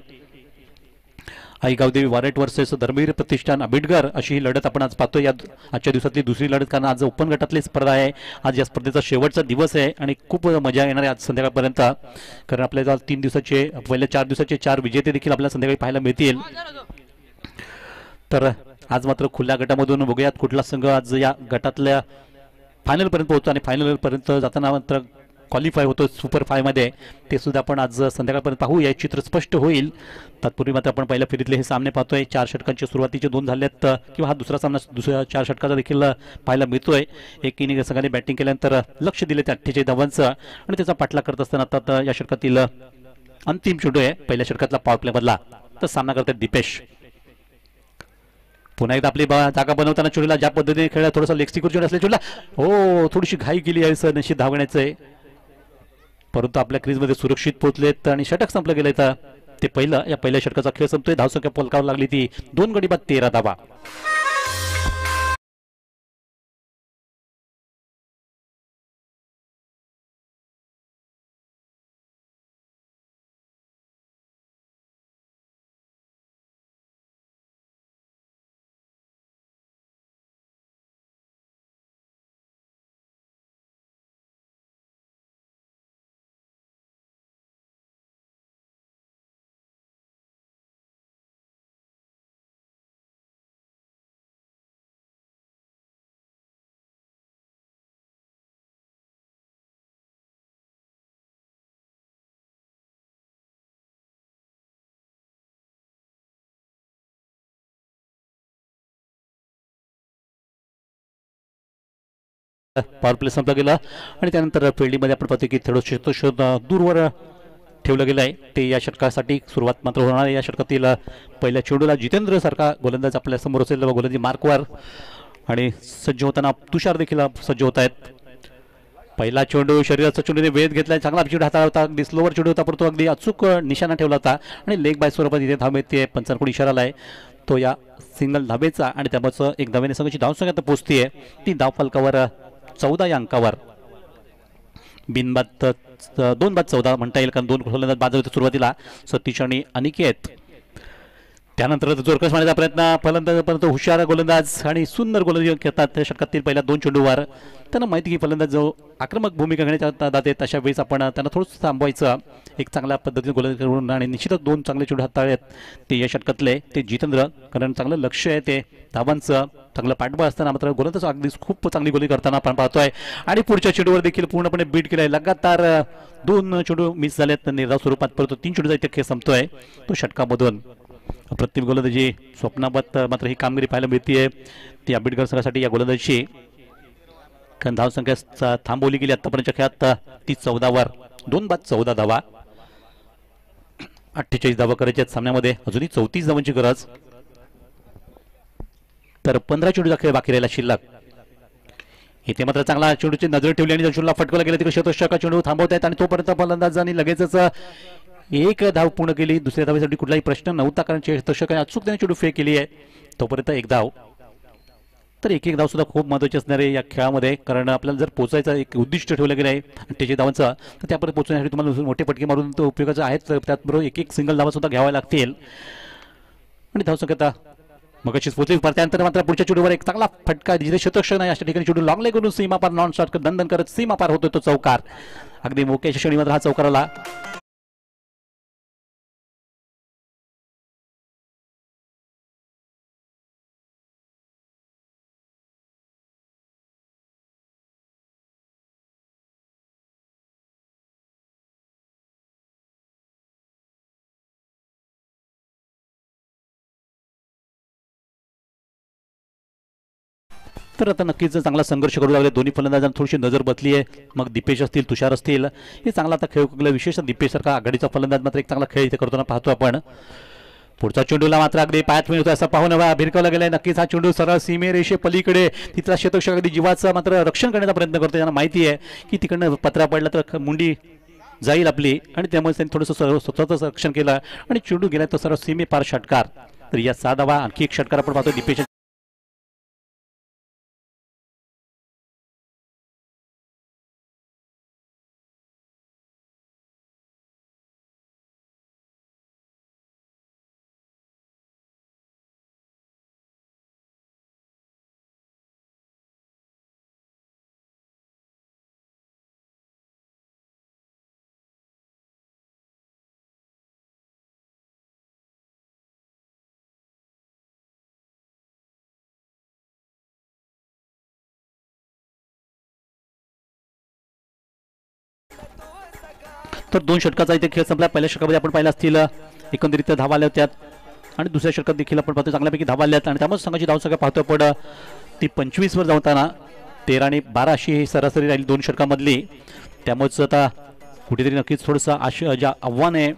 आई गावदेवी वारेट वर्सेस धर्मवीर प्रतिष्ठान आंबेडकर अशी ही लढत आपण आज पाहतो. या आजच्या दिवसातली दुसरी लढत, कारण आज ओपन गटातली स्पर्धा आहे. आज या स्पर्धेचा शेवटचा दिवस आहे आणि खूप मजा येणार आहे आज संध्याकाळपर्यंत, कारण आपल्याला 3 दिवसाचे पहिल्या 4 दिवसाचे 4 विजेते देखील आपल्याला संध्याकाळी पाहायला मिळतील. तर आज मात्र खुल्या गटामधून बघूयात कुठला संघ आज या गटातल्या फायनलपर्यंत पोहोचतो आणि फायनलपर्यंत जाताना मात्र क्वालिफाय होतो सुपर 5 मध्ये. ते सुद्धा आपण आज संध्याकाळपर्यंत पाहू, हे चित्र स्पष्ट होईल. तत्पूर्वी मात्र आपण पहिल्या फेरीतले हे सामने पाहतोय. 4 षटकांचे सुरुवातीचे 2 झालेत किंवा हा दुसरा सामना दुसऱ्या 4 षटकाचा देखील पाहायला मिळतोय. एक इनिंग संघाने बॅटिंग केल्यानंतर लक्ष दिले ते 48 धावांचं आणि त्याचा पाठलाग करत असताना आता या षटकातील अंतिम चेंडू आहे पहिल्या षटकातला पॉवर प्ले मधला. तर सामना करतात दीपेश. पुन्हा एकदा आपली जागा बनवताना चेंडूला ज्या पद्धतीने खेळला, थोडासा लेग स्टिकवर चेंडू असल्या चेंडूला हो थोडीशी घाई केली आहे सर, निश्चित धावण्याचं, परंतु आपल्या क्रीजमध्ये सुरक्षित पोहोचलेत आणि षटक संपलं गेलं. तर ते पहिलं या पहिल्या षटकाचा खेळ संपतोय. धावसंख्या पलकावर लागली ती 2 गडी बाद 13 धावा. पॉवर प्ले संपला गेला आणि त्यानंतर फिल्डिंगमध्ये आपण पाहतो की थोडं दूरवर ठेवलं गेलं आहे. ते या षटकासाठी सुरुवात मात्र होणार आहे. या षटकातील पहिल्या चेंडूला जितेंद्र सारखा गोलंदाज आपल्या समोर असेल गोलंदाजी मार्कवर आणि सज्ज होताना तुषार देखील सज्ज होत आहेत. पहिला चेंडू शरीराचा चेंडूने वेध घेतलाय. चांगला चेंडू हाताळला होता. अगदी स्लोवर चेंडू होता परंतु अगदी अचूक निशाणा ठेवला होता आणि लेग बाय स्वरूपात इथे धाव मिळते. पंचांकडून इशारा आहे तो या सिंगल धाबेचा आणि त्यामुळे एक धावेने संघाची धावसंख्या पोहोचतीये. ती धाव फलकावर 14 या अंकावर बिनबाद 2 बाद 14 म्हणता येईल कारण 2 गोलंदाज बाद होते सुरुवातीला सतीश आणि अनिकेत. त्यानंतर जोरकस मारण्याचा प्रयत्न फलंदाज हुशार गोलंदाज आणि सुंदर गोलंदाजी करतात त्या षटकातील पहिल्या 2 चेंडूवर. त्यांना माहिती की फलंदाज जो आक्रमक भूमिका घेण्याच्या जाते तशा वेळेस आपण त्यांना थोडंसं थांबवायचं. एक चांगल्या पद्धतीने गोलंदाज करून आणि निश्चितच 2 चांगले चेंडू हाताळलेत ते या षटकातले ते जितेंद्र कारण चांगलं लक्ष आहे ते धावांचं चांगलं पाठबळ असताना मात्र गोलंदाज अगदी खूप चांगली गोली करताना आपण पाहतोय आणि पुढच्या चेंडूवर देखील पूर्णपणे बीट केलंय. लगातार 2 चेंडू मिस झालेत निर्धाव स्वरूपात परंतु 3 चेंडूचा इथे खेळ संपतोय तो षटकामधून. प्रत्येक गोलंदाजी स्वप्नाबद्ध मात्र ही कामगिरी पाहायला मिळतीये ती आंबेडकर संघासाठी. या गोलंदाजीची कारण धावसंख्या थांबवली गेली आतापर्यंतच्या खेळात ती 14वर 2 बाद 14 धावा. 48 धावा करायच्या सामन्यामध्ये अजूनही 34 धावांची गरज. तर 15 चेंडूचा खेळ बाकी राहिला शिल्लक. इथे मात्र चांगला चेंडूची नजर ठेवली आणि चेंडूला फटकवला गेला तिकडे शतक चेंडू थांबवत आहेत आणि तोपर्यंत फलंदाजांनी लगेचच एक धाव पूर्ण केली. दुसऱ्या धावेसाठी कुठलाही प्रश्न नव्हता कारण शतकाने अचूक त्याने चेंडू फेक केली आहे. तोपर्यंत एक धाव. तर एक धाव सुद्धा खूप महत्त्वाची असणार आहे या खेळामध्ये कारण आपल्याला जर पोहोचायचं एक उद्दिष्ट ठेवलं गेलं आहे 48 धावांचं तर त्यापर्यंत पोहोचण्यासाठी तुम्हाला मोठे पटके मारून तो उपयोगाचा आहे. त्याचबरोबर एक सिंगल धावा सुद्धा घ्याव्या लागतील आणि धावसंख्या मगाशीच पोहोचली. त्यानंतर मात्र पुढच्या चेंडूवर एक चांगला फटका जिथे शतक नाही अशा ठिकाणी चेंडू लॉंग लेग करून सीमा पार नॉन शॉट दंदन करत सीमा पार होतो तो चौकार. अगदी मोक्याच्या क्षणी मात्र हा चौकार आला. तर आता नक्कीच चांगला संघर्ष करू लागले दोन्ही फलंदाजांना थोडीशी नजर बसली आहे. मग दीपेश असतील तुषार असतील हे चांगला आता खेळ विशेषतः दीपेश सारखा आघाडीचा फलंदाज मात्र एक चांगला खेळ इथे करताना पाहतो आपण. पुढचा चेंडूला मात्र अगदी पायात मिळतो असं पाहून भिरकावला गेलाय. नक्कीच हा चेंडू सरळ सीमेरेषे पलीकडे तिथला शतक अगदी जीवाचं मात्र रक्षण करण्याचा प्रयत्न करतो. त्यांना माहिती आहे की तिकडनं पत्रा पडला तर मुंडी जाईल आपली आणि त्यामुळे त्यांनी थोडंसं स्वतःचं रक्षण केलं आणि चेंडू गेला तो सरळ सीमे पार षटकार. तर या 6 धावा आणखी एक षटकार आपण पाहतो दीपेश. तर 2 षटकाचा इथे खेळ संपला. पहिल्या षटकामध्ये आपण पाहिलं असतील एकंदरीत धावा आल्या त्यात आणि दुसऱ्या षटकात देखील आपण पाहतो चांगल्यापैकी धावा आल्यात आणि त्यामुळे संघाची धावसंख्या पाहतो आपण ती 25 वर जाताना 13 आणि 12 अशी ही सरासरी राहिली 2 षटकामधली. त्यामुळेच आता कुठेतरी नक्कीच थोडंसं जे आव्हान आहे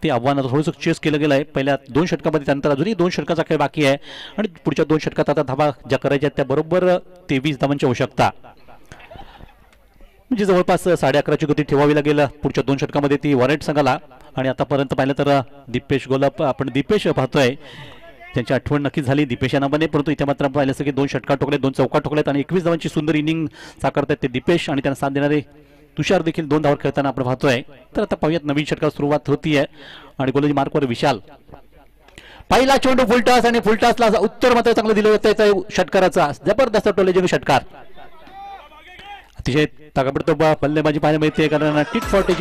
ते आव्हान आता थोडंसं चेस केलं गेलं आहे पहिल्या 2 षटकामध्ये. त्यानंतर अजूनही 2 षटकाचा खेळ बाकी आहे आणि पुढच्या 2 षटकात आता धावा ज्या करायच्या त्या बरोबर 23 धावांची आवश्यकता म्हणजे जवळपास 11:30ची गती ठेवावी लागेल पुढच्या 2 षटकामध्ये ती वॉरेट संघाला. आणि आतापर्यंत पाहिलं तर दीपेश गोलाप आपण दीपेश पाहतोय त्यांची आठवण नक्की झाली दीपेश या नावाने. परंतु इथे मात्र पाहिलं असं की 2 षटकार ठोकले 2 चौका ठोकलेत आणि 21 धावांची सुंदर इनिंग साकारतात ते दीपेश आणि त्यांना साथ देणारे तुषार देखील 2 धावा खेळताना आपण पाहतोय. तर आता पाहूयात नवीन षटकार सुरुवात होतीये आणि गोलंदाजी मार्कवर विशाल. पहिला चेंडू फुलटॉस आणि फुलटॉसला उत्तर मात्र चांगलं दिलं होतं षटकाराचा जबरदस्त टोलेजंग षटकार. अतिशय ताकदीची बल्लेबाजी पाहायला मिळते कारण टिट फॉर टेक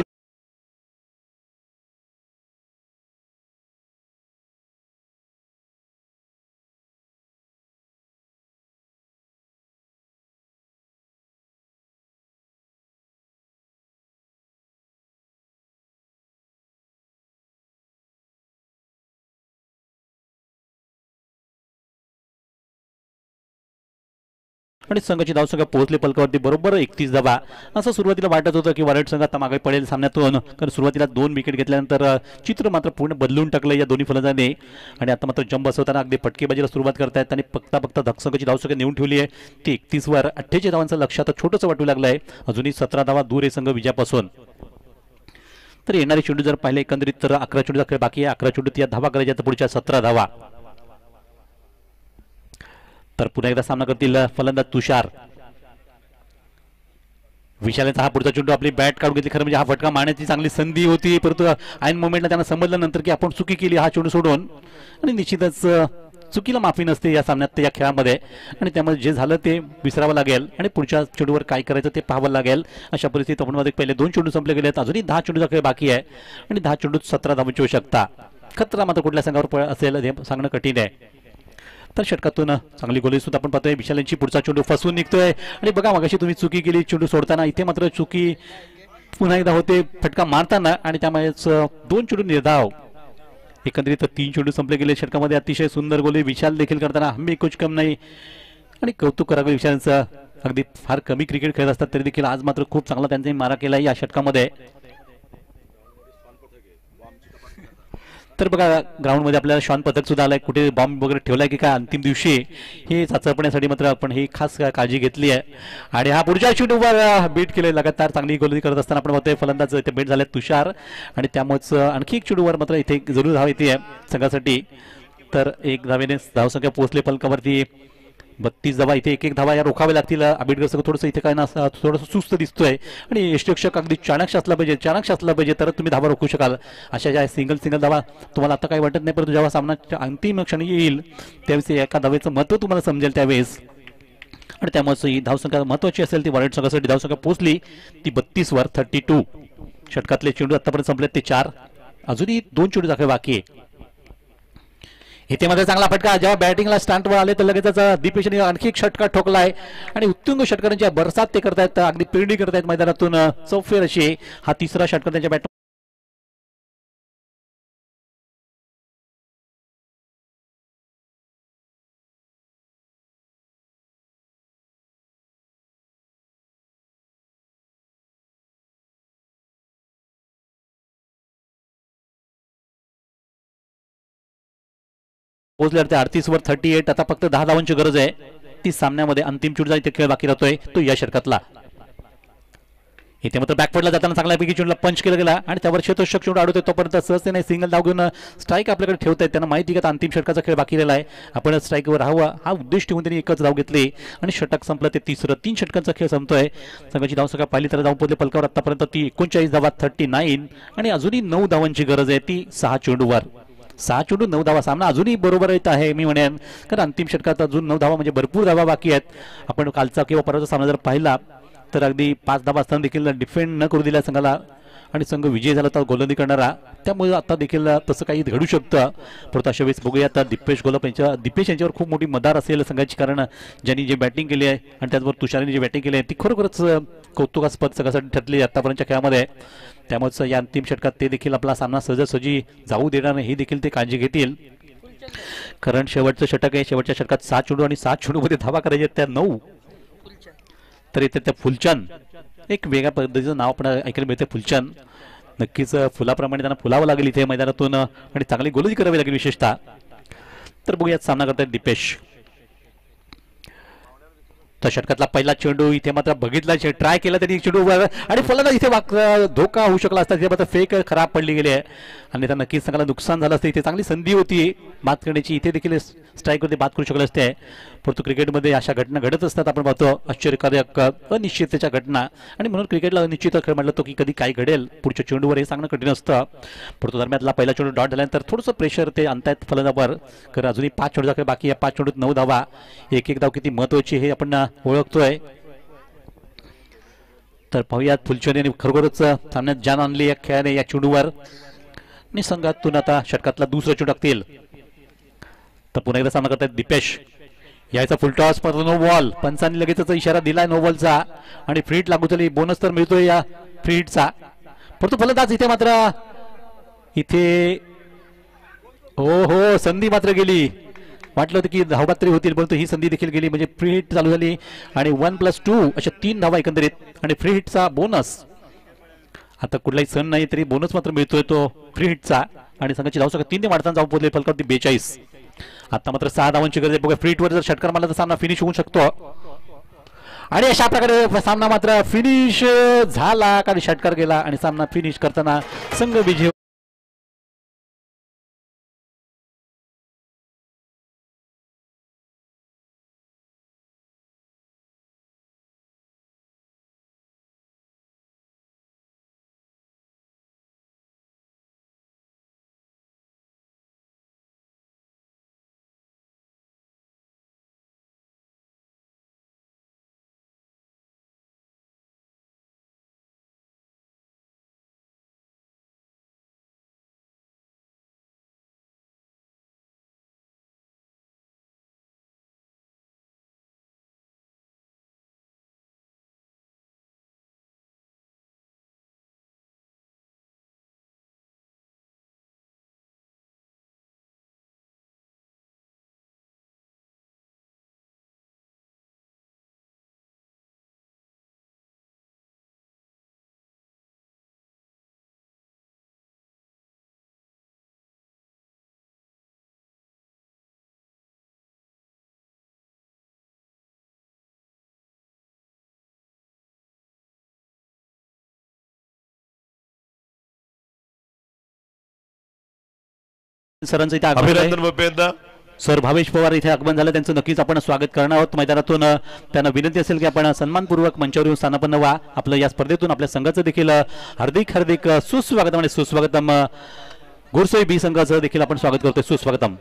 आणि संघाची धावसंख्या पोहोचली पलकावरती बरोबर 31 धावा. असं सुरुवातीला वाटत होतं की वॉरियर्स संघ आता मागे पडेल सामन्यातून, कारण सुरुवातीला 2 विकेट घेतल्यानंतर चित्र मात्र पूर्ण बदलून टाकलं या दोन्ही फलंदाजांनी. आणि आता मात्र जंप बसवताना अगदी फटकेबाजीला सुरुवात करतायत आणि फक्त संघाची धावसंख्या नेऊन ठेवली आहे ती 31 वर. 48 धावांचं लक्ष आता छोटंसं वाटू लागलं आहे. अजूनही 17 धावा दूर आहे संघ विजयापासून. तर येणारे चेंडू जर पाहिले एकंदरीत तर 11 चेंडूचा खेळ बाकी आहे. 11 चेंडूत या धावा करायच्या तर पुढच्या 17 धावा. तर पुन्हा एकदा सामना करतील फलंदाज तुषार. विशालचा हा पुढचा चेंडू आपली बॅट काढून घेतली. खरं म्हणजे हा फटका मारण्याची चांगली संधी होती, परंतु ऐन मोमेंटला त्यांना समजलं नंतर की आपण चुकी केली हा चेंडू सोडून. आणि निश्चितच चुकीला माफी नसते या सामन्यात या खेळामध्ये. आणि त्यामुळे जे झालं ते विसरावं लागेल आणि पुढच्या चेंडूवर काय करायचं ते पाहावं लागेल. अशा परिस्थितीत आपण मध्ये पहिले 2 चेंडू संपले गेले आहेत. अजूनही 10 चेंडूचा खेळ बाकी आहे आणि 10 चेंडूत 17 धावांची आवश्यकता. खतरा मात्र कुठल्या संघावर असेल हे सांगणं कठीण आहे. तर षटकातून चांगली गोली सुद्धा आपण पाहतोय. विशाल यांची पुढचा चेंडू फसवून निघतोय आणि बघा मगाशी तुम्ही चुकी केली चेंडू सोडताना, इथे मात्र चुकी पुन्हा एकदा होते फटका मारताना आणि त्यामुळेच 2 चेंडू निर्धाव. एकंदरीत 3 चेंडू संपले गेले षटकामध्ये. अतिशय सुंदर गोली विशाल देखील करताना हम्मी कुछ कम नाही. आणि कौतुक करावं विशालचं, अगदी फार कमी क्रिकेट खेळत असतात तरी देखील आज मात्र खूप चांगला त्यांनी मारा केला या षटकामध्ये. तर बघा ग्राउंडमध्ये आपल्याला शॉन पथक सुद्धा आलाय. कुठे बॉम्ब वगैरे ठेवलाय की काय अंतिम दिवशी हे चाचपण्यासाठी मात्र आपण ही खास काळजी घेतली आहे. आणि हा पुढच्या चेंडूवर बीट केले. लगातार चांगली गोलंदाजी करत असताना आपण बघतोय फलंदाज इथे बीट झाले तुषार. आणि त्यामुळेच आणखी एक चेंडूवर मात्र इथे जरूर धाव येते संघासाठी. तर 1 धावेने धावसंख्या पोहोचले पलकावरती 32 धावा. इथे 1-1 धावा या रोखाव्या लागतील. आंबेडकर संघ थोडंसं इथे काय ना थोडंसं सुस्त दिसतोय आणि यष्टीरक्षक अगदी चाणक्य असला पाहिजे तर तुम्ही धावा रोखू शकाल. अशा ज्या सिंगल धावा तुम्हाला आता काही वाटत नाही, परंतु जेव्हा सामनाच्या अंतिम क्षणी येईल त्यावेळेस एका धावेचं महत्त्व तुम्हाला समजेल त्यावेळेस. आणि त्यामुळेच ही धावसंख्या महत्त्वाची असेल ती वॉरियर्स संघासाठी. धावसंख्या पोहोचली ती 32 वर 32. षटकातले चेंडू आतापर्यंत संपलेत ते 4. अजूनही 2 चेंडू दाखवे बाकी आहे. इथे मध्ये चांगला फटका. जेव्हा बॅटिंगला स्टंटवर आले तर लगेच दीपेशने आणखी एक षटका ठोकलाय आणि उत्तुंग षटकारांच्या बरसात ते करतायत. अगदी पेरणी करतायत मैदानातून चौफेर अशी. हा 3रा षटकार त्यांच्या बॅट. पोहोचल्यावर ते 38 वर 38. आता फक्त 10 धावांची गरज आहे. 30 सामन्यामध्ये अंतिम चेंडूचा इथे खेळ बाकी राहतोय तो या षटकातला. इथे मात्र बॅकफुटला जाताना चांगल्यापैकी चेंडूला पंच केला गेला आणि त्यावर शतक चेंडू अडवतोय. तोपर्यंत सहजतेने सिंगल धाव घेऊन स्ट्राईक आपल्याकडे ठेवतायत. त्यांना माहिती आहे की अंतिम षटकाचा खेळ बाकी राहिला आहे, आपण स्ट्राईकवर राहावं हा उद्देश ठेवून त्यांनी एकच धाव घेतली आणि षटक संपलं ते 3रं. 3 षटकांचा खेळ संपतोय. संघाची धावसंख्या पाहिली तर धाव पोहोचले पलकावर आतापर्यंत ती 39 धावा 39 आणि अजूनही 9 धावांची गरज आहे ती 6 चेंडूवर. 6 चेंडू 9 धावा. सामना अजूनही बरोबर येत आहे मी म्हणेन, कारण अंतिम षटकात अजून 9 धावा म्हणजे भरपूर धावा बाकी आहेत. आपण कालचा किंवा परवाचा सामना जर पाहिला तर अगदी 5 धावा असताना देखील डिफेंड न करू दिल्या संघाला आणि संघ विजय झाला तर गोलंदाजी करणारा. त्यामुळे आता देखील तसं काही घडू शकतं. परंतु अशा वेळेस बघूया आता दिपेश यांच्यावर खूप मोठी मदार असेल संघाची, कारण ज्यांनी जे बॅटिंग केली आहे आणि त्याचबरोबर तुषारने जी बॅटिंग केली आहे ती खरोखरच कौतुकास्पद संघासाठी ठरली आतापर्यंतच्या खेळामध्ये. त्यामुळेच या अंतिम षटकात ते देखील आपला सामना सहजासहजी जाऊ देणार नाही ही देखील ते काळजी घेतील, कारण शेवटचं षटक आहे. शेवटच्या षटकात 7 चेंडू आणि 7 चेंडूमध्ये धावा करायच्या त्या 9. तर इथे त्या फुलचंद, एक वेगळ्या पद्धतीचं नाव आपण ऐकायला मिळते फुलचंद. नक्कीच फुलाप्रमाणे त्यांना फुलावं लागेल इथे मैदानातून आणि चांगली गोलंदाजी करावी लागेल विशेषतः. तर बघूयात सामना करतायत दीपेश. तर षटकातला पहिला चेंडू इथे मात्र बघितला, ट्राय केला त्यांनी चेंडूवर आणि फलंदाज इथे धोका होऊ शकला असता. तिथे मात्र फेक खराब पडली गेली आहे आणि त्या नक्कीच संघाला नुकसान झालं असतं. इथे चांगली संधी होती बात करण्याची, इथे देखील स्ट्राईकवरती बात करू शकले असते. परंतु क्रिकेटमध्ये अशा घटना घडत असतात. आपण पाहतो आश्चर्यकारक अनिश्चिततेच्या घटना आणि म्हणून क्रिकेटला अनिश्चित खेळ म्हटलं तो की कधी काय घडेल पुढच्या चेंडूवर हे सांगणं कठीण असतं. परंतु दरम्यानला पहिला चेंडू डॉट झाल्यानंतर थोडंसं प्रेशर ते आणतायत फलंदाजावर, कारण अजूनही 5 चेंडू खेळ बाकी आहे. 5 चेंडूत 9 धावा. एक धाव किती महत्वाची हे आपण ओळखतोय. तर पाहूयात फुलचंद खरोखरच सामन्यात जान आणली या खेळाने या चेंडूवर आणि संघातून आता षटकातला 2रा चेंडू टाकतील. तर पुन्हा एकदा सामना करतायत दीपेश. यायचा फुलटॉस परत नो बॉल. पंचांनी लगेचच इशारा दिलाय नो बॉलचा आणि फ्री हिट लागू झाली. बोनस तर मिळतोय या फ्री हिटचा. परंतु फलंदाज इथे मात्र हो संधी मात्र गेली. वाटलं होतं की धावबाद तरी होतील, परंतु ही संधी देखील गेली. म्हणजे फ्री हिट चालू झाली आणि 1+2 अशा 3 धावा एकंदरीत आणि फ्री हिटचा बोनस. आता कुठलाही सण नाही तरी बोनस मात्र मिळतोय तो फ्री हिटचा आणि संघाची धाव संख्या 3 ने वाढताना जाऊन पोहोचले फलकावरती 42. आता मात्र 6 धावांची गरज आहे. बघा फ्री हिटवर जर षटकार मारला तर सामना फिनिश होऊ शकतो आणि अशा प्रकारे सामना मात्र फिनिश झाला कारण षटकार गेला आणि सामना फिनिश करताना संघ विजय. सरांचं इथे आगमन आहे. अभिनंदन भूपेंद्र. सर भावेश पवार इथे आगमन झालं, त्यांचं नक्कीच आपण स्वागत करणार आहोत मैदानातून. त्यांना विनंती असेल की आपण सन्मानपूर्वक मंचावर येऊन स्थानापन्न व्हा. आपलं या स्पर्धेतून आपल्या संघाचं देखील हार्दिक हार्दिक सुस्वागतम आणि सुस्वागतम. घोडसई बी संघाचं देखील आपण स्वागत करतोय. सुस्वागतम.